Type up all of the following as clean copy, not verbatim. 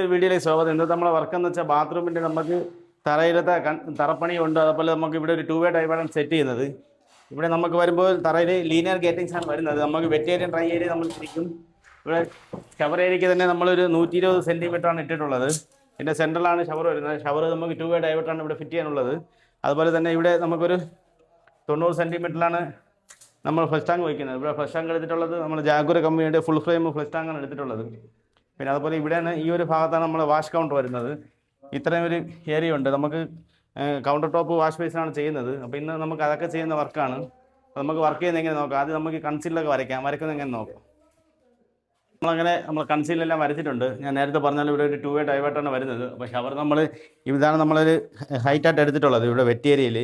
പുതിയൊരു വീഡിയോയിലേക്ക് സ്വാഗതം. ഇന്നത്തെ നമ്മളെ വർക്ക് എന്ന് വെച്ചാൽ ബാത്റൂമിൻ്റെ നമുക്ക് തറയിലത്തെ തറപ്പണിയുണ്ട്. അതുപോലെ നമുക്ക് ഇവിടെ ഒരു 2-വേ ഡൈവേർട്ടാണ് സെറ്റ് ചെയ്യുന്നത്. ഇവിടെ നമുക്ക് വരുമ്പോൾ തറയിൽ ലീനിയർ ഗേറ്റിങ്സ് ആണ് വരുന്നത്. നമുക്ക് വെറ്റ് ഏരിയ ഡ്രൈ ഏരിയ നമ്മൾ തിരിക്കും. ഇവിടെ ഷവർ ഏരിയയ്ക്ക് തന്നെ നമ്മളൊരു 120 സെൻറ്റിമീറ്ററാണ് ഇട്ടിട്ടുള്ളത്. ഇതിൻ്റെ സെൻട്രലാണ് ഷവർ വരുന്നത്. ഷവർ നമുക്ക് 2-വേ ഡൈവേർട്ടാണ് ഇവിടെ ഫിറ്റ് ചെയ്യാനുള്ളത്. അതുപോലെ തന്നെ ഇവിടെ നമുക്കൊരു 90 സെൻറ്റിമീറ്ററിലാണ് നമ്മൾ ഫ്ലഷ് ടാങ്ക് വയ്ക്കുന്നത്. ഇവിടെ ഫ്ലഷ് ടാങ്ക് എടുത്തിട്ടുള്ളത് നമ്മൾ ജാഗുര കമ്പനിയുടെ ഫുൾ ഫ്രെയിം ഫ്ലഷ് ടാങ്കാണ് എടുത്തിട്ടുള്ളത്. പിന്നെ അതുപോലെ ഇവിടെയാണ് ഈ ഒരു ഭാഗത്താണ് നമ്മൾ വാഷ് കൗണ്ടർ വരുന്നത്. ഇത്രയും ഒരു ഏരിയ ഉണ്ട്. നമുക്ക് കൗണ്ടർ ടോപ്പ് വാഷ് ബേസിനാണ് ചെയ്യുന്നത്. അപ്പോൾ ഇന്ന് നമുക്ക് അതൊക്കെ ചെയ്യുന്ന വർക്കാണ്. അപ്പോൾ നമുക്ക് വർക്ക് ചെയ്യുന്നത് എങ്ങനെ നോക്കാം. ആദ്യം നമുക്ക് കൺസീലൊക്കെ വരയ്ക്കുന്നത് എങ്ങനെ നോക്കാം. നമ്മൾ കൺസീലെല്ലാം വരച്ചിട്ടുണ്ട്. ഞാൻ നേരത്തെ പറഞ്ഞാൽ ഇവിടെ ഒരു 2-വേ ഡൈവേർട്ടാണ് വരുന്നത്. അപ്പോൾ ഷവർ ഇതാണ് നമ്മളൊരു ഹൈറ്റായിട്ട് എടുത്തിട്ടുള്ളത്. ഇവിടെ വെറ്റ് ഏരിയയിൽ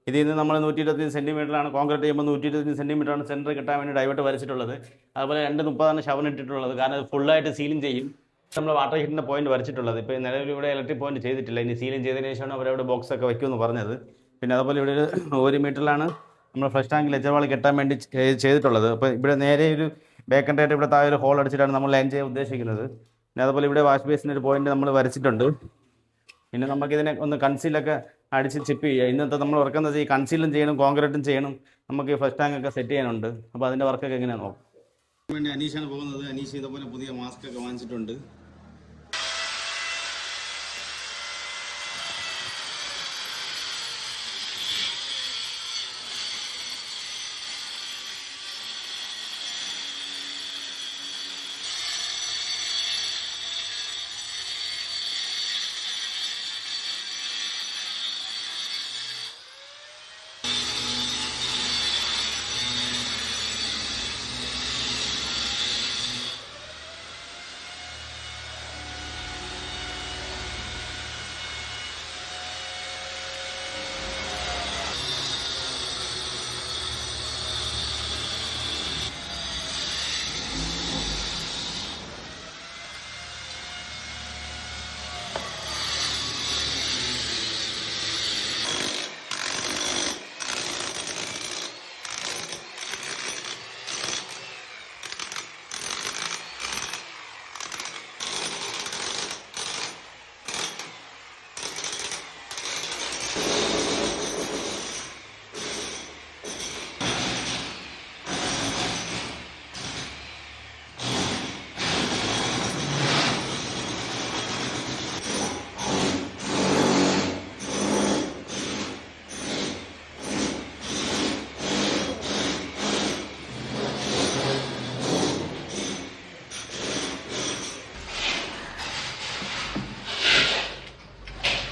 ഇതിൽ നിന്ന് നമ്മൾ 125 സെൻറ്റിമീറ്ററാണ് കോൺക്രീറ്റ് ചെയ്യുമ്പോൾ 125 സെൻറ്റിമീറ്ററാണ് സെൻറ്റർ കിട്ടാൻ വേണ്ടി ഡൈവേർട്ട് വരച്ചിട്ടുള്ളത്. അതുപോലെ 230 ഷവർ ഇട്ടിട്ടുള്ളത്. കാരണം അത് ഫുള്ളായിട്ട് സീലിംഗ് ചെയ്യും. നമ്മൾ വാട്ടർ ഹീറ്റിൻ്റെ പോയിന്റ് വരച്ചിട്ടുള്ളത്. ഇപ്പോൾ നിലവിൽ ഇവിടെ ഇലക്ട്രിക് പോയിന്റ് ചെയ്തിട്ടില്ല. ഇനി സീലിംഗ് ചെയ്തതിന് ശേഷമാണ് അവരവിടെ ബോക്സൊക്കെ വയ്ക്കുമെന്ന് പറഞ്ഞത്. പിന്നെ അതുപോലെ ഇവിടെ ഒരു 1 മീറ്ററിലാണ് നമ്മൾ ഫ്ലഷ് ടാങ്കിൽ ലെജർവാൾ കെട്ടാൻ വേണ്ടി ചെയ്തിട്ടുള്ളത്. അപ്പോൾ ഇവിടെ നേരെ ഒരു വേക്കൻ്റായിട്ട് ഇവിടെ താഴെ ഒരു ഹോൾ അടിച്ചിട്ടാണ് നമ്മൾ ലൈൻ ചെയ്യാൻ ഉദ്ദേശിക്കുന്നത്. പിന്നെ അതുപോലെ ഇവിടെ വാഷ് ബേസിൻ്റെ ഒരു പോയിന്റ് നമ്മൾ വരച്ചിട്ടുണ്ട്. പിന്നെ നമുക്കിതിനെ ഒന്ന് കൺസീലൊക്കെ അടിച്ച് ചിപ്പ് ചെയ്യുക. ഇന്നത്തെ നമ്മൾ വർക്ക് എന്താ വെച്ചാൽ ഈ കൺസീലും ചെയ്യണം, കോൺക്രീറ്റും ചെയ്യണം. നമുക്ക് ഈ ഫ്ലഷ് ടാങ്കൊക്കെ സെറ്റ് ചെയ്യാനുണ്ട്. അപ്പോൾ അതിൻ്റെ വർക്കൊക്കെ എങ്ങനെയാണ് നോക്കാം. വേണ്ടി അനീഷാണ് പോകുന്നത്. അനീഷ് ഇതുപോലെ പുതിയ മാസ്ക് ഒക്കെ വാങ്ങിച്ചിട്ടുണ്ട്.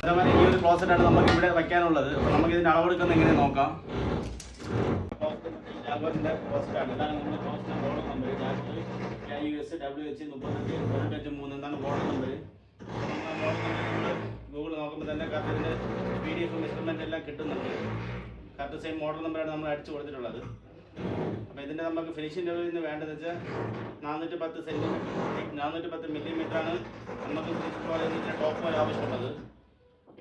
അതേപോലെ ഈ ഒരു ക്ലോസറ്റാണ് നമുക്ക് ഇവിടെ വയ്ക്കാനുള്ളത്. അപ്പോൾ നമുക്ക് ഇതിൻ്റെ അളവെടുക്കുന്നത് എങ്ങനെ നോക്കാം. ജാഗുവാറിൻ്റെ ക്ലോസറ്റാണ്. ഇതാണ് നമ്മുടെ ക്ലോസറ്റിൻ്റെ ബോർഡ് നമ്പർ. US WH35 എന്നാണ് ബോർഡ് നമ്പർ. ഗൂഗിൾ നോക്കുമ്പോൾ തന്നെ കറക്റ്റ് ഇതിൻ്റെ PDF മെഷർമെൻ്റ് എല്ലാം കിട്ടുന്നുണ്ട്. കറക്റ്റ് സെയിം മോഡൽ നമ്പറാണ് നമ്മൾ അടിച്ചു കൊടുത്തിട്ടുള്ളത്. അപ്പോൾ ഇതിൻ്റെ നമുക്ക് ഫിനിഷിംഗ് ലെവലിൽ നിന്ന് വേണ്ടതെന്ന് വെച്ചാൽ 410 മില്ലിമീറ്ററാണ് നമുക്ക് ഫിനിഷ് പോലെ ഇതിൻ്റെ ടോപ്പ് വരെ ആവശ്യമുള്ളത്.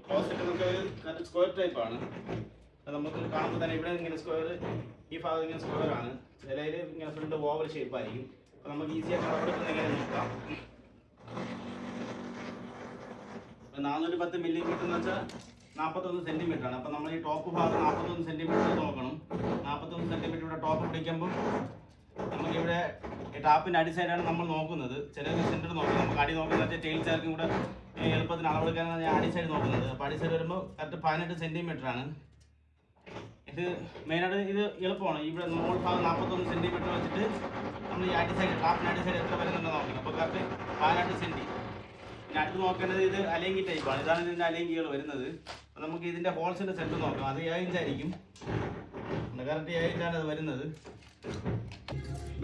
ക്ലോസറ്റ് നമുക്ക് ഒരു സ്ക്വയർ ടൈപ്പാണ്. അത് നമുക്ക് കാണുമ്പോൾ തന്നെ ഇവിടെ ഇങ്ങനെ സ്ക്വയർ, ഈ ഭാഗം ഇങ്ങനെ സ്ക്വയറാണ്. ചിലയിൽ ഇങ്ങനെ ഫ്രണ്ട് ഓവൽ ഷേപ്പായിരിക്കും. അപ്പോൾ നമുക്ക് ഈസിയായിട്ട് അളവെടുക്കുന്നത് എങ്ങനെ നോക്കാം. 410 മില്ലിമീറ്റർ എന്ന് വെച്ചാൽ 41 സെൻറ്റിമീറ്ററാണ്. അപ്പോൾ നമ്മൾ ഈ ടോപ്പ് ഭാഗം 41 സെൻറ്റിമീറ്റർ നോക്കണം. 41 സെൻറ്റിമീറ്റർ ഇവിടെ ടോപ്പ് പിടിക്കുമ്പോൾ നമുക്കിവിടെ ടാപ്പിൻ്റെ അടി സൈഡാണ് നമ്മൾ നോക്കുന്നത്. ചില സെൻറ്റർ നോക്കും. നമുക്ക് അടി നോക്കുന്നത് ടെയിൽ ചാർക്കും കൂടെ എളുപ്പത്തിന് അളവെടുക്കാനാണ് ഞാൻ അടി സൈഡ് നോക്കുന്നത്. അപ്പോൾ അടി സൈഡ് വരുമ്പോൾ കറക്റ്റ് 18 സെൻറ്റിമീറ്ററാണ്. ഇത് മെയിനായിട്ട് ഇത് എളുപ്പമാണ്. ഇവിടെ മോൾ ഭാഗം 41 സെൻറ്റിമീറ്റർ വെച്ചിട്ട് നമ്മൾ ഈ അടി സൈഡ് ടാപ്പിൻ്റെ അടി സൈഡ് എത്ര വരുന്നുണ്ടോ നോക്കുന്നത്. അപ്പോൾ കറക്റ്റ് 18 സെൻറ്റി. പിന്നെ അടുത്ത് നോക്കേണ്ടത് ഇത് അലങ്കി ടൈപ്പാണ്. ഇതാണ് ഇതിൻ്റെ അലങ്കികൾ വരുന്നത്. അപ്പോൾ നമുക്ക് ഇതിൻ്റെ ഹോൾസിൻ്റെ സെൻറ്റർ നോക്കാം. അത് 7 ഇഞ്ചായിരിക്കും. കറക്റ്റ് 7 ഇഞ്ചാണ് അത് വരുന്നത്.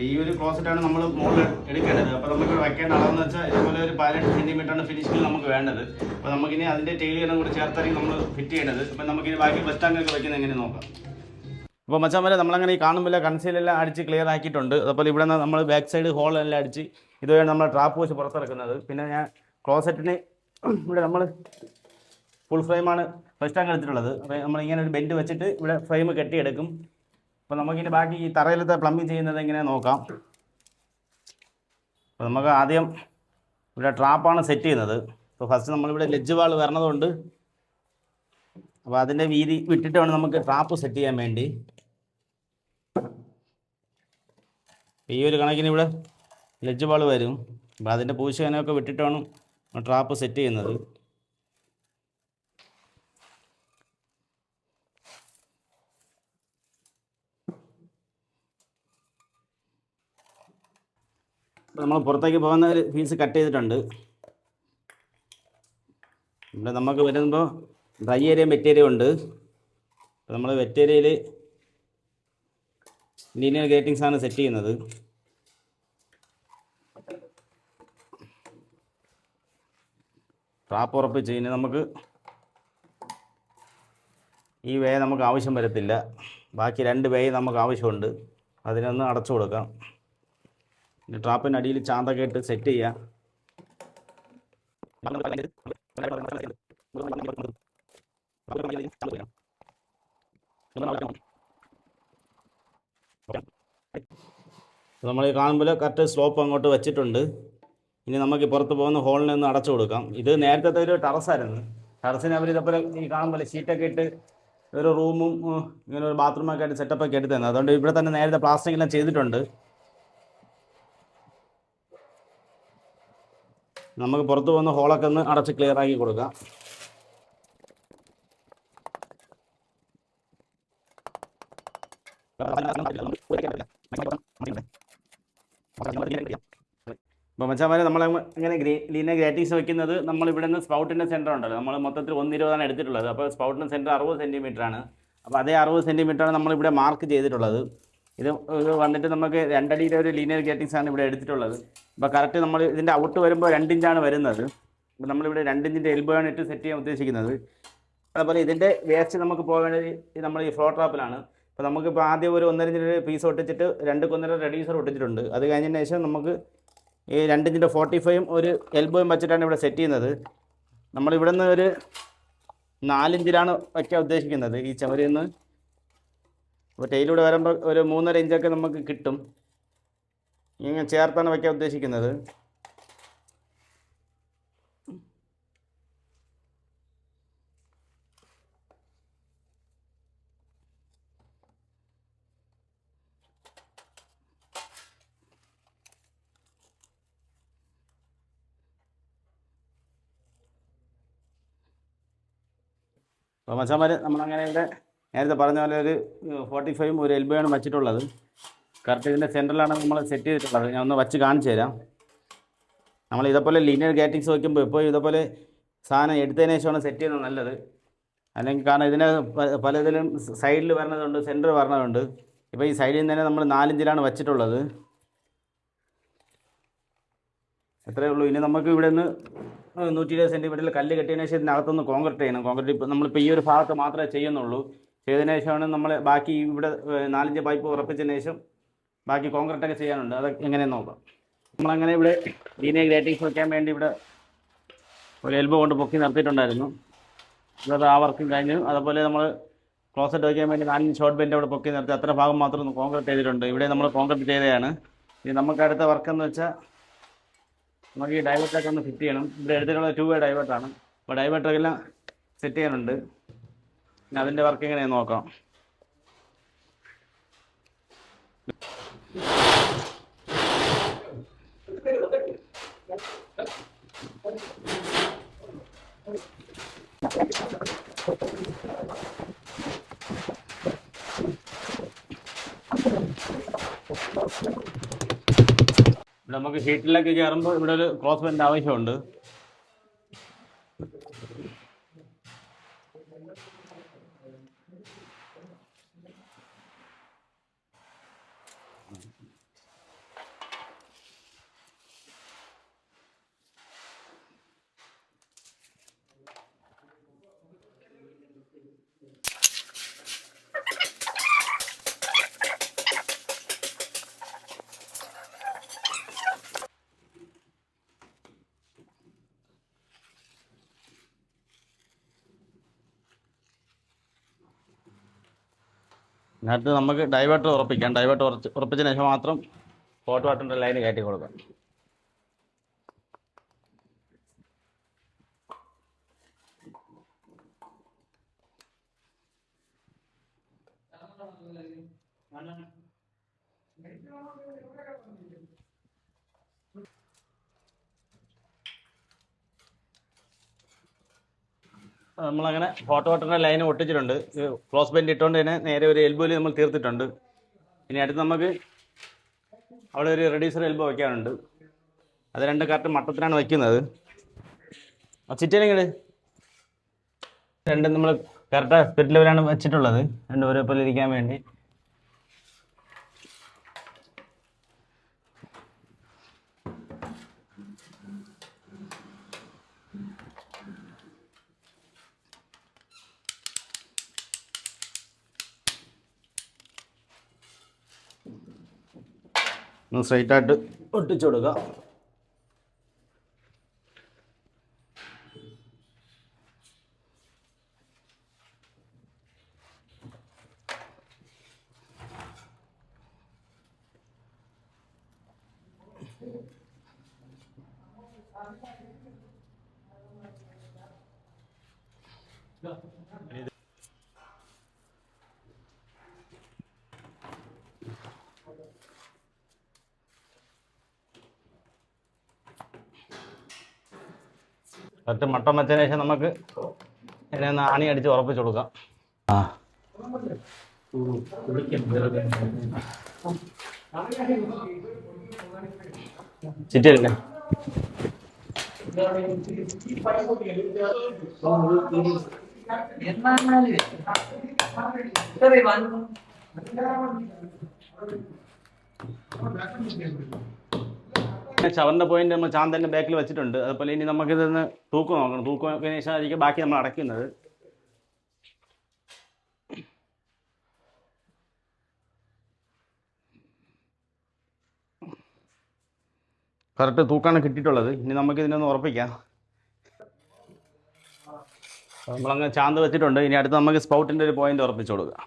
ഈ ഒരു ക്ലോസറ്റാണ് നമ്മൾ മുകളിൽ എടുക്കേണ്ടത്. അപ്പോൾ നമുക്ക് വയ്ക്കേണ്ട അളവെന്ന് വെച്ചാൽ ഇതുപോലെ ഒരു 18 സെൻറ്റിമീറ്ററാണ് ഫിനിഷിങ്ങിൽ നമുക്ക് വേണ്ടത്. അപ്പോൾ നമുക്കിനി അതിൻ്റെ ടൈലുകളും കൂടി ചേർത്തായിരിക്കും നമ്മൾ ഫിറ്റ് ചെയ്യേണ്ടത്. അപ്പോൾ നമുക്കിനി ബാക്കി ബസ് ടാങ്കൊക്കെ വയ്ക്കുന്നത് എങ്ങനെ നോക്കാം. അപ്പോൾ മച്ചാന്മാരെ നമ്മളങ്ങനെ ഈ കാണുമ്പോൾ കൺസീലെല്ലാം അടിച്ച് ക്ലിയർ ആക്കിയിട്ടുണ്ട്. അതുപോലെ ഇവിടെ നിന്ന് നമ്മൾ ബാക്ക് സൈഡ് ഹോളെല്ലാം അടിച്ച് ഇതുവരെ നമ്മൾ ട്രാപ്പ് വെച്ച് പുറത്തിറക്കുന്നത്. പിന്നെ ഞാൻ ക്ലോസറ്റിന് ഇവിടെ നമ്മൾ ഫുൾ ഫ്രെയിമാണ് ഫസ്റ്റ് ടാങ്ക് എടുത്തിട്ടുള്ളത്. അപ്പോൾ നമ്മളിങ്ങനെ ഒരു ബെൻഡ് വെച്ചിട്ട് ഇവിടെ ഫ്രെയിം കെട്ടിയെടുക്കും. അപ്പോൾ നമുക്കിനി ബാക്കി ഈ തറയിലത്തെ പ്ലംബിങ് ചെയ്യുന്നത് എങ്ങനെ നോക്കാം. അപ്പോൾ നമുക്ക് ആദ്യം ഇവിടെ ട്രാപ്പാണ് സെറ്റ് ചെയ്യുന്നത്. അപ്പോൾ ഫസ്റ്റ് നമ്മളിവിടെ ലെഡ്ജ് വാൾ വരണതുകൊണ്ട് അപ്പോൾ അതിൻ്റെ വീതി വിട്ടിട്ട് വേണം നമുക്ക് ട്രാപ്പ് സെറ്റ് ചെയ്യാൻ വേണ്ടി. ഈ ഒരു കണക്കിന് ഇവിടെ ലെഡ്ജ് വാൾ വരും. അപ്പോൾ അതിൻ്റെ പൂശകനൊക്കെ വിട്ടിട്ട് വേണം ട്രാപ്പ് സെറ്റ് ചെയ്യുന്നത്. നമ്മൾ പുറത്തേക്ക് പോകുന്ന ഒരു പീസ് കട്ട് ചെയ്തിട്ടുണ്ട്. ഇവിടെ നമുക്ക് വരുമ്പോൾ ഡ്രൈ ഏരിയയും വെറ്റ് ഏരിയയും ഉണ്ട്. നമ്മൾ വെറ്റ് ഏരിയയിൽ ലീനിയർ ഗേറ്റിങ്സ് ആണ് സെറ്റ് ചെയ്യുന്നത്. ട്രാപ്പ് ഉറപ്പിച്ച് ഇനി നമുക്ക് ഈ വേ നമുക്ക് ആവശ്യം വരത്തില്ല. ബാക്കി 2 വേ നമുക്ക് ആവശ്യമുണ്ട്. അതിനൊന്ന് അടച്ചു കൊടുക്കാം. ട്രാപ്പിൻ്റെ അടിയിൽ ചാന്തൊക്കെ ഇട്ട് സെറ്റ് ചെയ്യാം. നമ്മൾ കാണുമ്പോൾ കറക്റ്റ് സ്ലോപ്പ് അങ്ങോട്ട് വെച്ചിട്ടുണ്ട്. ഇനി നമുക്ക് പുറത്ത് പോകുന്ന ഹോളിനെ ഒന്ന് അടച്ചു കൊടുക്കാം. ഇത് നേരത്തെ ഒരു ടെറസായിരുന്നു. ടെറസിന് അവർ ഇതേപോലെ ഈ കാണുമ്പോൾ ഷീറ്റൊക്കെ ഇട്ട് ഒരു റൂമും ഇങ്ങനെ ഒരു ബാത്റൂമൊക്കെ ആയിട്ട് സെറ്റപ്പൊക്കെ എടുത്തു തന്നെ. അതുകൊണ്ട് ഇവിടെ തന്നെ നേരത്തെ പ്ലാസ്റ്റിക് എല്ലാം ചെയ്തിട്ടുണ്ട്. നമുക്ക് പുറത്ത് പോകുന്ന ഹോളൊക്കെ ഒന്ന് അടച്ച് ക്ലിയർ ആക്കി കൊടുക്കാം. അപ്പോൾ മച്ചാമാരെ നമ്മൾ ഇങ്ങനെ ലീനിയർ ഗ്രേറ്റിങ്സ് വയ്ക്കുന്നത്, നമ്മൾ ഇവിടെ നിന്ന് സ്പൗട്ടിൻ്റെ സെൻറ്റർ ഉണ്ടല്ലോ, നമ്മൾ മൊത്തത്തിൽ 1.20 എടുത്തിട്ടുള്ളത്. അപ്പോൾ സ്പൗട്ടിൻ്റെ സെൻറ്റർ 60 സെൻറ്റിമീറ്ററാണ്. അപ്പോൾ അതേ 60 സെൻറ്റിമീറ്ററാണ് നമ്മളിവിടെ മാർക്ക് ചെയ്തിട്ടുള്ളത്. ഇത് വന്നിട്ട് നമുക്ക് 2 അടിയുടെ ഒരു ലീനിയർ ഗ്രേറ്റിങ്സ് ആണ് ഇവിടെ എടുത്തിട്ടുള്ളത്. അപ്പോൾ കറക്റ്റ് നമ്മൾ ഇതിൻ്റെ ഔട്ട് വരുമ്പോൾ 2 ഇഞ്ചാണ് വരുന്നത്. അപ്പോൾ നമ്മളിവിടെ 2 ഇഞ്ചിൻ്റെ എൽബോ ആണ് ഇട്ട് സെറ്റ് ചെയ്യാൻ ഉദ്ദേശിക്കുന്നത്. അതുപോലെ ഇതിൻ്റെ വേസ്റ്റ് നമുക്ക് പോകേണ്ടത് നമ്മൾ ഈ ഫ്ലോ ട്രാപ്പിലാണ്. അപ്പോൾ നമുക്കിപ്പോൾ ആദ്യം ഒരു 1.5 ഇഞ്ചിൻ്റെ പീസ് ഒട്ടിച്ചിട്ട് 2 കൊന്നര റെഡ്യൂസർ ഒട്ടിച്ചിട്ടുണ്ട്. അത് കഴിഞ്ഞതിന് ശേഷം നമുക്ക് ഈ 2 ഇഞ്ചിൻ്റെ 45 ഒരു എൽബോയും വെച്ചിട്ടാണ് ഇവിടെ സെറ്റ് ചെയ്യുന്നത്. നമ്മളിവിടെ നിന്ന് ഒരു 4 ഇഞ്ചിലാണ് വയ്ക്കാൻ ഉദ്ദേശിക്കുന്നത് ഈ ചുമരിൽ നിന്ന്. അപ്പോൾ ടൈലൂടെ വരുമ്പോൾ ഒരു 3.5 ഇഞ്ചൊക്കെ നമുക്ക് കിട്ടും. ഇങ്ങനെ ചേർത്താണ് വയ്ക്കാൻ ഉദ്ദേശിക്കുന്നത്. അപ്പോൾ മച്ചാന്മാർ നമ്മളങ്ങനെ ഇവിടെ നേരത്തെ പറഞ്ഞ പോലെ ഒരു 45 ഒരു എൽബോയാണ് വച്ചിട്ടുള്ളത്. കറക്റ്റ് ഇതിൻ്റെ സെൻറ്ററിലാണ് നമ്മൾ സെറ്റ് ചെയ്തിട്ടുള്ളത്. ഞാൻ ഒന്ന് വച്ച് കാണിച്ചു തരാം. നമ്മൾ ഇതേപോലെ ലീനിയർ ഗേറ്റിങ്സ് വയ്ക്കുമ്പോൾ ഇപ്പോൾ ഇതേപോലെ സാധനം എടുത്തതിന് ശേഷമാണ് സെറ്റ് ചെയ്യുന്നത് നല്ലത്. അല്ലെങ്കിൽ കാരണം ഇതിന് പലതിലും സൈഡിൽ വരണതുണ്ട്, സെൻറ്റർ വരണതുണ്ട്. ഇപ്പോൾ ഈ സൈഡിൽ നിന്ന് തന്നെ നമ്മൾ 4 ഇഞ്ചിലാണ് വച്ചിട്ടുള്ളത്. എത്രയേ ഉള്ളൂ. ഇനി നമുക്ക് ഇവിടെ നിന്ന് 120 സെൻറ്റിമീറ്ററിൽ കല്ല് കെട്ടിയതിന് ശേഷം ഇതിനകത്തൊന്ന് കോൺക്രീറ്റ് ചെയ്യണം. കോൺക്രീറ്റ് ഇപ്പോൾ നമ്മളിപ്പോൾ ഈ ഒരു ഭാഗത്ത് മാത്രമേ ചെയ്യുന്നുള്ളൂ. ചെയ്തതിന് ശേഷമാണ് നമ്മൾ ബാക്കി ഇവിടെ 4 ഇഞ്ച് പൈപ്പ് ഉറപ്പിച്ചതിന് ശേഷം ബാക്കി കോൺക്രീറ്റൊക്കെ ചെയ്യാനുണ്ട്. അത് എങ്ങനെയെന്ന് നോക്കാം. നമ്മളങ്ങനെ ഇവിടെ ലീനിയർ ഗ്രേറ്റിങ്സ് വയ്ക്കാൻ വേണ്ടി ഇവിടെ ഒരു എൽബോ കൊണ്ട് പൊക്കി നിർത്തിയിട്ടുണ്ടായിരുന്നു. അത് ആ വർക്കും കഴിഞ്ഞു. അതുപോലെ നമ്മൾ ക്ലോസറ്റ് വയ്ക്കാൻ വേണ്ടി 4 ഇഞ്ച് ഷോർട്ട് ബെൻഡ് അവിടെ പൊക്കി നിർത്തി അത്ര ഭാഗം മാത്രം കോൺക്രീറ്റ് ചെയ്തിട്ടുണ്ട്. ഇവിടെ നമ്മൾ കോൺക്രീറ്റ് ചെയ്തതാണ്. ഇനി നമുക്ക് അടുത്ത വർക്കെന്ന് വെച്ചാൽ നമുക്ക് ഈ ഡൈവേർട്ടൊക്കെ ഒന്ന് ഫിറ്റ് ചെയ്യണം. ഇവിടെ എടുത്തിട്ടുള്ള 2 വേ ഡൈവേർട്ടാണ്. അപ്പോൾ ഡൈവേർട്ടൊക്കെല്ലാം സെറ്റ് ചെയ്യാനുണ്ട്. പിന്നെ അതിൻ്റെ വർക്ക് എങ്ങനെയാണെന്ന് നോക്കാം. നമുക്ക് ഷീറ്റിലേക്ക് കയറുമ്പോൾ ഇവിടെ ഒരു ക്രോസ് ബെൻഡ് ആവശ്യമുണ്ട്. അതിനകത്ത് നമുക്ക് ഡൈവേർട്ടർ ഉറപ്പിക്കാം. ഡൈവേർട്ടർ ഉറപ്പിച്ചതിന് ശേഷം മാത്രം ഹോട്ട് വാട്ടറിൻ്റെ ലൈന് കയറ്റി കൊടുക്കാം. നമ്മളങ്ങനെ ഹോട്ട് വാട്ടറിൻ്റെ ലൈൻ ഒട്ടിച്ചിട്ടുണ്ട്. ക്ലോസ് ബെൻഡ് ഇട്ടുകൊണ്ട് തന്നെ നേരെ ഒരു എൽബോയിൽ നമ്മൾ തീർത്തിട്ടുണ്ട്. ഇനി അടുത്ത് നമുക്ക് അവിടെ ഒരു റെഡ്യൂസർ എൽബോ വയ്ക്കാനുണ്ട്. അത് രണ്ട് കറക്റ്റ് മട്ടത്തിലാണ് വയ്ക്കുന്നത്. ചിറ്റയിലെങ്കിൽ രണ്ടും നമ്മൾ കറക്റ്റ് സ്പിരിറ്റ് ലെവലാണ് വെച്ചിട്ടുള്ളത്, രണ്ടും ഒരേപോലെ ഇരിക്കാൻ വേണ്ടി. സ്ട്രൈറ്റ് ആയിട്ട് ഒട്ടിച്ചു കൊടുക്കുക. കറക്റ്റ് മട്ടം വെച്ചതിന് ശേഷം നമുക്ക് ഇതിനെ ഒന്ന് ആണി അടിച്ച് ഉറപ്പിച്ചു കൊടുക്കാം. ചിറ്റല്ലേ ഷവറിൻ്റെ പോയിന്റ് നമ്മൾ ചാന്തൻ്റെ ബാക്കിൽ വെച്ചിട്ടുണ്ട്. അതുപോലെ ഇനി നമുക്കിതൊന്ന് തൂക്ക് നോക്കണം. തൂക്ക് നോക്കിയതിന് ശേഷം ആയിരിക്കും ബാക്കി നമ്മൾ അടയ്ക്കുന്നത്. കറക്റ്റ് തൂക്കാണ് കിട്ടിയിട്ടുള്ളത്. ഇനി നമുക്കിതിനൊന്ന് ഉറപ്പിക്കാം. നമ്മളങ്ങ് ചാന്ത് വെച്ചിട്ടുണ്ട്. ഇനി അടുത്ത് നമുക്ക് സ്പൗട്ടിൻ്റെ ഒരു പോയിന്റ് ഉറപ്പിച്ചു കൊടുക്കാം.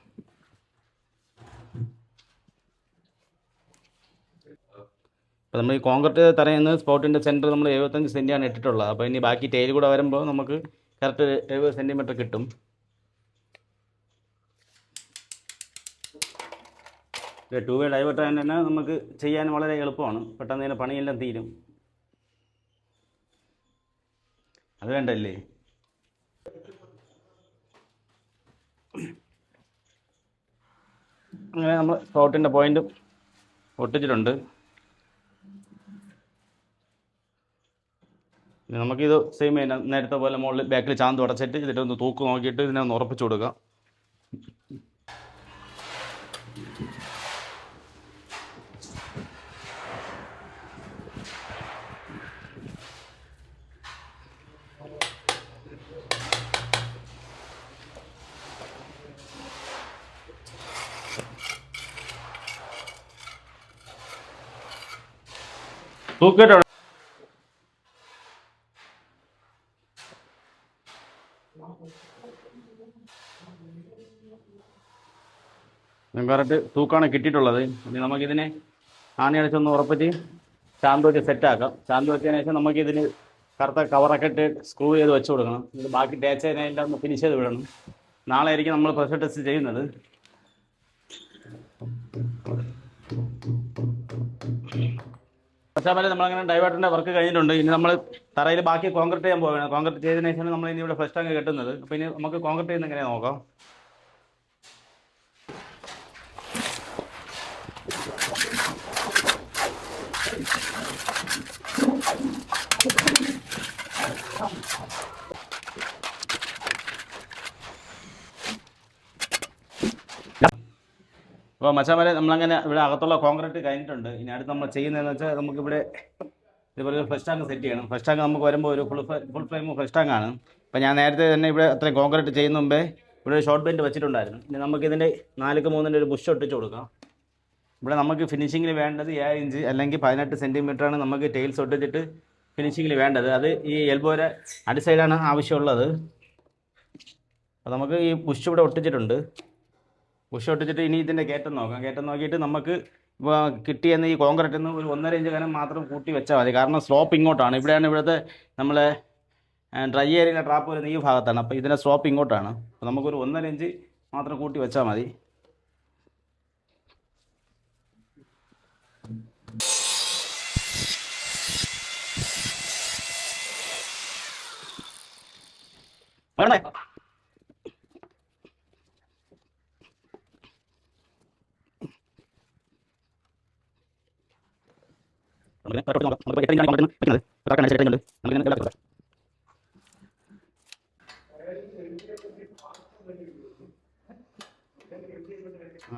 അപ്പോൾ നമ്മൾ ഈ കോൺക്രീറ്റ് തറയുന്ന സ്പോട്ടിൻ്റെ സെൻറ്റർ നമ്മൾ 75 സെൻറ്റിയാണ് ഇട്ടിട്ടുള്ളത്. അപ്പോൾ ഇനി ബാക്കി ടൈൽ കൂടെ വരുമ്പോൾ നമുക്ക് കറക്റ്റ് 70 സെൻറ്റിമീറ്റർ കിട്ടും. ടൂ വേ ഡൈവേർട്ട് തന്നെ നമുക്ക് ചെയ്യാൻ വളരെ എളുപ്പമാണ്. പെട്ടെന്ന് തന്നെ പണിയെല്ലാം തീരും. അത് വേണ്ടല്ലേ? അങ്ങനെ നമ്മൾ സ്പോട്ടിൻ്റെ പോയിന്റ് ഒട്ടിച്ചിട്ടുണ്ട്. നമുക്കിത് സെയിം നേരത്തെ പോലെ മുകളിൽ ബാക്കിൽ ചാന്ത് ഉടച്ചിട്ട് ഇതിൻ്റെ ഒന്ന് തൂക്ക് നോക്കിയിട്ട് ഇതിനെ ഒന്ന് ഉറപ്പിച്ചു കൊടുക്കാം. തൂക്കിയിട്ട് കറക്റ്റ് തൂക്കാണ് കിട്ടിയിട്ടുള്ളത്. ഇനി നമുക്കിതിനെ ആണി അടിച്ചൊന്ന് ഉറപ്പിച്ച് ചാന്ത് വെച്ച് സെറ്റാക്കാം. ചാന്ത് വെച്ചതിന് ശേഷം നമുക്കിതിന് കറുത്ത കവറൊക്കെ ഇട്ട് സ്ക്രൂ ചെയ്ത് വെച്ച് കൊടുക്കണം. ഇത് ബാക്കി ടേച്ച് ചെയ്തതിനെല്ലാം ഒന്ന് ഫിനിഷ് ചെയ്ത് വിടണം. നാളെ ആയിരിക്കും നമ്മൾ പ്രഷർ ടെസ്റ്റ് ചെയ്യുന്നത്. പക്ഷേ നമ്മളങ്ങനെ ഡൈവേർട്ടറിൻ്റെ വർക്ക് കഴിഞ്ഞിട്ടുണ്ട്. ഇനി നമ്മൾ തറയിൽ ബാക്കി കോൺക്രീറ്റ് ചെയ്യാൻ പോവുകയാണ്. കോൺക്രീറ്റ് ചെയ്തതിന് ശേഷമാണ് നമ്മൾ ഇനി ഇവിടെ ഫ്ലഷ് ടാങ്ക് കെട്ടുന്നത്. അപ്പോൾ ഇനി നമുക്ക് കോൺക്രീറ്റ് ചെയ്യുന്ന എങ്ങനെയാണ് നോക്കാം. അപ്പോൾ മച്ചാമാരെ നമ്മളങ്ങനെ ഇവിടെ അകത്തുള്ള കോൺക്രീറ്റ് കഴിഞ്ഞിട്ടുണ്ട്. ഇനി അടുത്ത് നമ്മൾ ചെയ്യുന്നതെന്ന് വെച്ചാൽ നമുക്കിവിടെ ഇതുപോലെ ഫ്ലഷ് ടാങ്ക് സെറ്റ് ചെയ്യണം. ഫ്ലഷ് ടാങ്ക് നമുക്ക് വരുമ്പോൾ ഒരു ഫുൾ ഫ്ലെയിം ഫ്ലഷ് ടാങ്കാണ്. അപ്പോൾ ഞാൻ നേരത്തെ തന്നെ ഇവിടെ അത്രയും കോൺക്രീറ്റ് ചെയ്യുന്ന മുമ്പേ ഇവിടെ ഒരു ഷോർട്ട് ബെൻഡ് വെച്ചിട്ടുണ്ടായിരുന്നു. ഇനി നമുക്കിതിൻ്റെ 4x3 ഒരു ബുഷ് ഒട്ടിച്ച് കൊടുക്കാം. ഇവിടെ നമുക്ക് ഫിനിഷിങ്ങിൽ വേണ്ടത് 7 ഇഞ്ച് അല്ലെങ്കിൽ 18 സെൻറ്റിമീറ്ററാണ് നമുക്ക് ടൈൽസ് ഒട്ടിച്ചിട്ട് ഫിനിഷിങ്ങിൽ വേണ്ടത്. അത് ഈ എൽബോയുടെ അടി സൈഡാണ് ആവശ്യമുള്ളത്. അപ്പോൾ നമുക്ക് ഈ ബുഷ് ഇവിടെ ഒട്ടിച്ചിട്ടുണ്ട്. ബുഷ് ഒട്ടിച്ചിട്ട് ഇനി ഇതിൻ്റെ കയറ്റം നോക്കാം. കയറ്റം നോക്കിയിട്ട് നമുക്ക് ഇപ്പോൾ കിട്ടിയെന്ന് ഈ കോൺക്രീറ്റിൽ നിന്ന് ഒരു 1.5 ഇഞ്ച് കനം മാത്രം കൂട്ടി വെച്ചാൽ മതി. കാരണം സ്ലോപ്പ് ഇങ്ങോട്ടാണ്. ഇവിടെയാണ് ഇവിടുത്തെ നമ്മളെ ഡ്രൈ ഏരിയയിലെ ട്രാപ്പ് വരുന്ന ഈ ഭാഗത്താണ്. അപ്പോൾ ഇതിൻ്റെ സ്ലോപ്പ് ഇങ്ങോട്ടാണ്. അപ്പോൾ നമുക്കൊരു 1.5 ഇഞ്ച് മാത്രം കൂട്ടി വെച്ചാൽ മതി.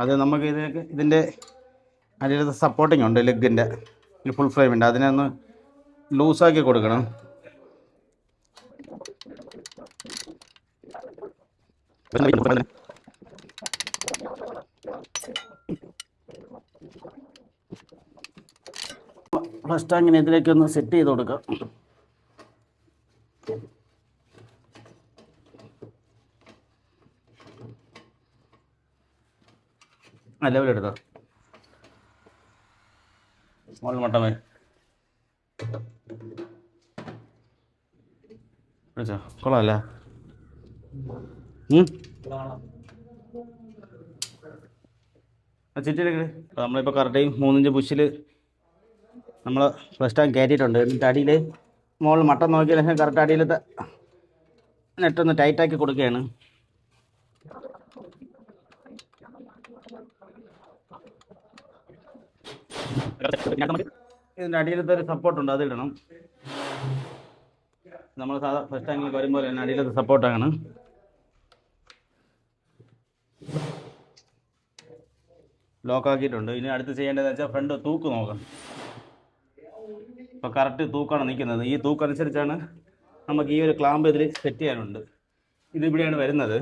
അത് നമുക്ക് ഇതിൻ്റെ അതിനകത്ത് സപ്പോർട്ടിങ് ഉണ്ട് ലെഗിൻ്റെ ഫുൾ ഫ്രെയിമിൻ്റെ, അതിനെ ഒന്ന് ലൂസാക്കി കൊടുക്കണം. ഫ്ലഷ് ടാങ്കിനെ ഇതിലേക്ക് ഒന്ന് സെറ്റ് ചെയ്ത് കൊടുക്കാം. ലെവലെടുത്തോ സ്മോൾ മട്ടമേ വിളിച്ചോ, കൊള്ളാമല്ലേ? ചിറ്റിലേക്ക് നമ്മളിപ്പോൾ കറക്റ്റ് 3 ഇഞ്ച് പുഷിൽ നമ്മൾ ഫസ്റ്റ് ടാങ്ക് കയറ്റിയിട്ടുണ്ട്. എന്നിട്ട് അടിയിൽ മുകളിൽ മട്ടം നോക്കിയ ശേഷം കറക്റ്റ് അടിയിലത്തെ നെറ്റൊന്ന് ടൈറ്റാക്കി കൊടുക്കുകയാണ്. ഇതിൻ്റെ അടിയിലത്തെ ഒരു സപ്പോർട്ടുണ്ട്, അതിടണം. നമ്മൾ സാധാ ഫസ്റ്റ് ടാങ്കിൽ വരുമ്പോൾ തന്നെ അടിയിലത്തെ സപ്പോർട്ടാണ്. ലോക്കാക്കിയിട്ടുണ്ട്. ഇനി അടുത്ത് ചെയ്യേണ്ടതെന്ന് വെച്ചാൽ ഫ്രണ്ട് തൂക്ക് നോക്കണം. ഇപ്പോൾ കറക്റ്റ് തൂക്കാണ് നിൽക്കുന്നത്. ഈ തൂക്കനുസരിച്ചാണ് നമുക്ക് ഈ ഒരു ക്ലാമ്പ് ഇതിൽ സെറ്റ് ചെയ്യാനുണ്ട്. ഇതിവിടെയാണ് വരുന്നത്.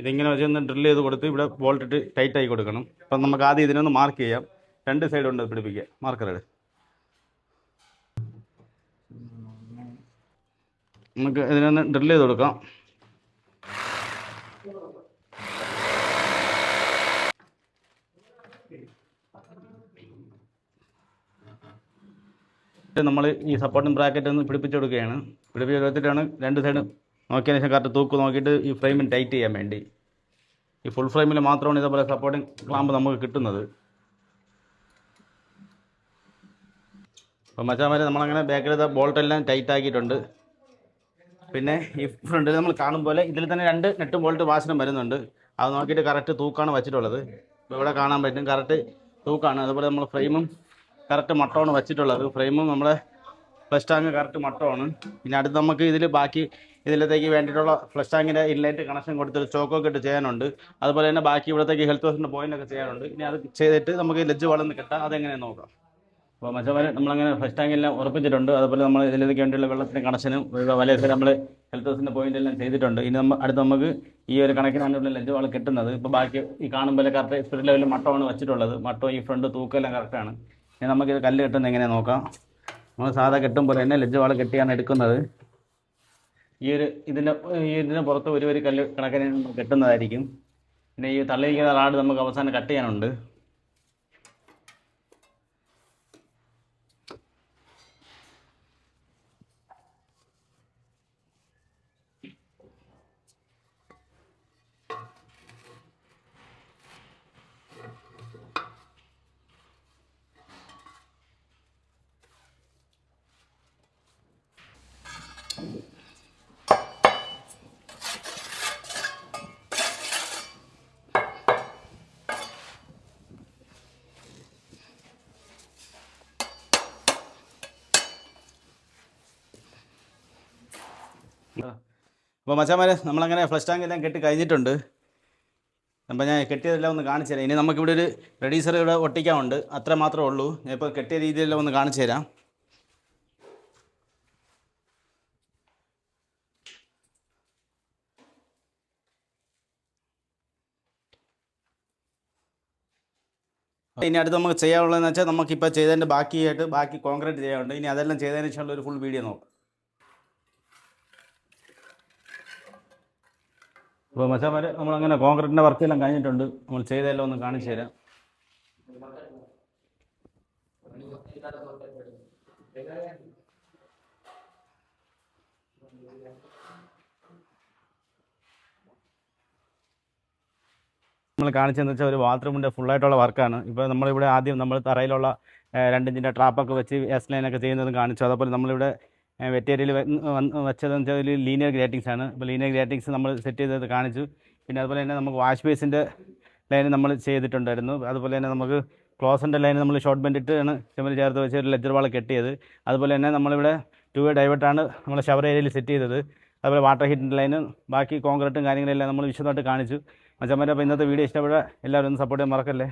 ഇതിങ്ങനെ വെച്ചൊന്ന് ഡ്രിൽ ചെയ്ത് കൊടുത്ത് ഇവിടെ ബോൾട്ടിട്ട് ടൈറ്റായി കൊടുക്കണം. അപ്പം നമുക്ക് ആദ്യം ഇതിനൊന്ന് മാർക്ക് ചെയ്യാം. 2 സൈഡ് കൊണ്ട് പിടിപ്പിക്കുക. മാർക്കറെട് നമുക്ക് ഇതിനൊന്ന് ഡ്രിൽ ചെയ്ത് കൊടുക്കാം. നമ്മൾ ഈ സപ്പോർട്ടിങ് ബ്രാക്കറ്റ് ഒന്ന് പിടിപ്പിച്ച് കൊടുക്കുകയാണ്. പിടിപ്പിച്ച് കൊടുത്തിട്ടാണ് 2 സൈഡ് നോക്കിയതിന് ശേഷം കറക്റ്റ് തൂക്ക് നോക്കിയിട്ട് ഈ ഫ്രെയിമിന് ടൈറ്റ് ചെയ്യാൻ വേണ്ടി. ഈ ഫുൾ ഫ്രെയിമിൽ മാത്രമാണ് ഇതേപോലെ സപ്പോർട്ടിങ് ക്ലാമ്പ് നമുക്ക് കിട്ടുന്നത്. അപ്പോൾ മച്ചാമാരെ നമ്മളങ്ങനെ ബാക്കിലത്തെ ബോൾട്ടെല്ലാം ടൈറ്റ് ആക്കിയിട്ടുണ്ട്. പിന്നെ ഈ ഫ്രണ്ടിൽ നമ്മൾ കാണും പോലെ ഇതിൽ തന്നെ 2 നെട്ടും ബോൾട്ട് വാശനം വരുന്നുണ്ട്. അത് നോക്കിയിട്ട് കറക്റ്റ് തൂക്കാണ് വെച്ചിട്ടുള്ളത്. ഇപ്പോൾ ഇവിടെ കാണാൻ പറ്റും കറക്റ്റ് തൂക്കാണ്. അതുപോലെ നമ്മൾ ഫ്രെയിമും കറക്റ്റ് മട്ടമാണ് വെച്ചിട്ടുള്ളത്. ഫ്രെയിമും നമ്മളെ ഫ്ലഷ് ടാങ്ക് കറക്റ്റ് മട്ടമാണ്. പിന്നെ അടുത്ത് നമുക്ക് ഇതിൽ ബാക്കി ഇതിലത്തേക്ക് വേണ്ടിയിട്ടുള്ള ഫ്ലഷ് ടാങ്കിൻ്റെ ഇൻലൈറ്റ് കണക്ഷൻ കൊടുത്തിട്ട് ചോക്കൊക്കെ ഇട്ട് ചെയ്യാനുണ്ട്. അതുപോലെ തന്നെ ബാക്കി ഇവിടത്തേക്ക് ഹെൽത്ത് ഹൗസിൻ്റെ പോയിൻ്റൊക്കെ ചെയ്യാനുണ്ട്. ഇനി അത് ചെയ്തിട്ട് നമുക്ക് ലജ്ജ് വളർന്ന് കിട്ടാം. അതെങ്ങനെയാണ് നോക്കാം. അപ്പോൾ മച്ചവരെ നമ്മളങ്ങനെ ഫസ്റ്റ് ടാങ്കെല്ലാം ഉറപ്പിച്ചിട്ടുണ്ട്. അതുപോലെ നമ്മൾ ഇതിലേക്ക് വേണ്ടിയുള്ള വെള്ളത്തിൻ്റെ കണക്ഷനും വലയൊക്കെ നമ്മൾ ഹെൽത്ത് ഹൗസിൻ്റെ പോയിൻ്റ് എല്ലാം ചെയ്തിട്ടുണ്ട്. ഇനി അടുത്ത് നമുക്ക് ഈ ഒരു കണക്കിനാണ് ഇവിടെ ലജ്ജ് വള കിട്ടുന്നത്. ഇപ്പോൾ ബാക്കി ഈ കാണുമ്പോൾ കറക്റ്റ് സ്പിരിറ്റ് ലെവലിൽ മട്ടമാണ് വെച്ചിട്ടുള്ളത്. മട്ടവും ഈ ഫ്രണ്ട് തൂക്കെല്ലാം കറക്റ്റാണ്. ഇനി നമുക്കിത് കല്ല് കെട്ടുന്നത് എങ്ങനെയാണ് നോക്കാം. നമ്മൾ സാധാ കെട്ടുമ്പോൾ തന്നെ ലജ്ജ് വാള കെട്ടിയാണ് എടുക്കുന്നത്. ഇതിൻ്റെ പുറത്ത് ഒരു കല്ല് കണക്കിന് കെട്ടുന്നതായിരിക്കും. പിന്നെ ഈ തള്ളിയിരിക്കുന്ന റാഡ് നമുക്ക് അവസാനം കട്ട് ചെയ്യാനുണ്ട്. അപ്പോൾ മച്ചാമാരെ നമ്മളങ്ങനെ ഫ്ലഷ് ടാങ്ക് എല്ലാം കെട്ടി കഴിഞ്ഞിട്ടുണ്ട്. അപ്പോൾ ഞാൻ കെട്ടിയതെല്ലാം ഒന്ന് കാണിച്ചു തരാം. ഇനി നമുക്കിവിടെ ഒരു റെഡീസർ ഇവിടെ ഒട്ടിക്കാനുണ്ട്. അത്ര മാത്രമേ ഉള്ളൂ. ഞാൻ ഇപ്പോൾ കെട്ടിയ രീതിയിലെല്ലാം ഒന്ന് കാണിച്ചു തരാം. ഇനി അടുത്ത് നമുക്ക് ചെയ്യാനുള്ളതെന്ന് വെച്ചാൽ നമുക്കിപ്പോൾ ചെയ്തതിൻ്റെ ബാക്കി കോൺക്രീറ്റ് ചെയ്യാനുണ്ട്. ഇനി അതെല്ലാം ചെയ്തതിന് ശേഷമുള്ള ഒരു ഫുൾ വീഡിയോ നോക്കാം. അപ്പോൾ മച്ചാമാരെ നമ്മളങ്ങനെ കോൺക്രീറ്റിൻ്റെ വർക്കെല്ലാം കഴിഞ്ഞിട്ടുണ്ട്. നമ്മൾ ചെയ്തതെല്ലാം ഒന്ന് കാണിച്ചു തരാം. നമ്മൾ കാണിച്ചതെന്ന് വെച്ചാൽ ഒരു ബാത്റൂമിൻ്റെ ഫുള്ളായിട്ടുള്ള വർക്കാണ്. ഇപ്പോൾ നമ്മളിവിടെ ആദ്യം നമ്മൾ തറയിലുള്ള 2 ഇഞ്ചിൻ്റെ ട്രാപ്പൊക്കെ വെച്ച് എസ് ലൈനൊക്കെ ചെയ്യുന്നതും കാണിച്ചു. അതുപോലെ നമ്മളിവിടെ വെറ്റേരിയയിൽ വെച്ചതെന്ന് വെച്ചാൽ ഒരു ലീനിയർ ഗ്രേറ്റിങ്സ് ആണ്. അപ്പോൾ ലീനിയർ ഗ്രേറ്റിങ്സ് നമ്മൾ സെറ്റ് ചെയ്തത് കാണിച്ചു. പിന്നെ അതുപോലെ തന്നെ നമുക്ക് വാഷ് ബേസിൻ്റെ ലൈൻ നമ്മൾ ചെയ്തിട്ടുണ്ടായിരുന്നു. അതുപോലെ തന്നെ നമുക്ക് ക്ലോസിൻ്റെ ലൈൻ നമ്മൾ ഷോർട്ട് ബെൻഡ് ഇട്ടാണ് ചുമൽ ചേർത്ത് വെച്ച് ഒരു ലെജർ വാൾ കെട്ടിയത്. അതുപോലെ തന്നെ നമ്മളിവിടെ 2-way ഡൈവേർട്ടാണ് നമ്മൾ ഷവർ ഏരിയയിൽ സെറ്റ് ചെയ്തത്. അതുപോലെ വാട്ടർ ഹീറ്റിൻ്റെ ലൈനും ബാക്കി കോൺക്രീറ്റും കാര്യങ്ങളെല്ലാം നമ്മൾ വിശദമായിട്ട് കാണിച്ചു. മച്ചന്മാരെ, അപ്പോൾ ഇന്നത്തെ വീഡിയോ ഇഷ്ടപ്പെടുക എല്ലാവരും ഒന്ന് സപ്പോർട്ട് ചെയ്യാൻ മറക്കല്ലേ.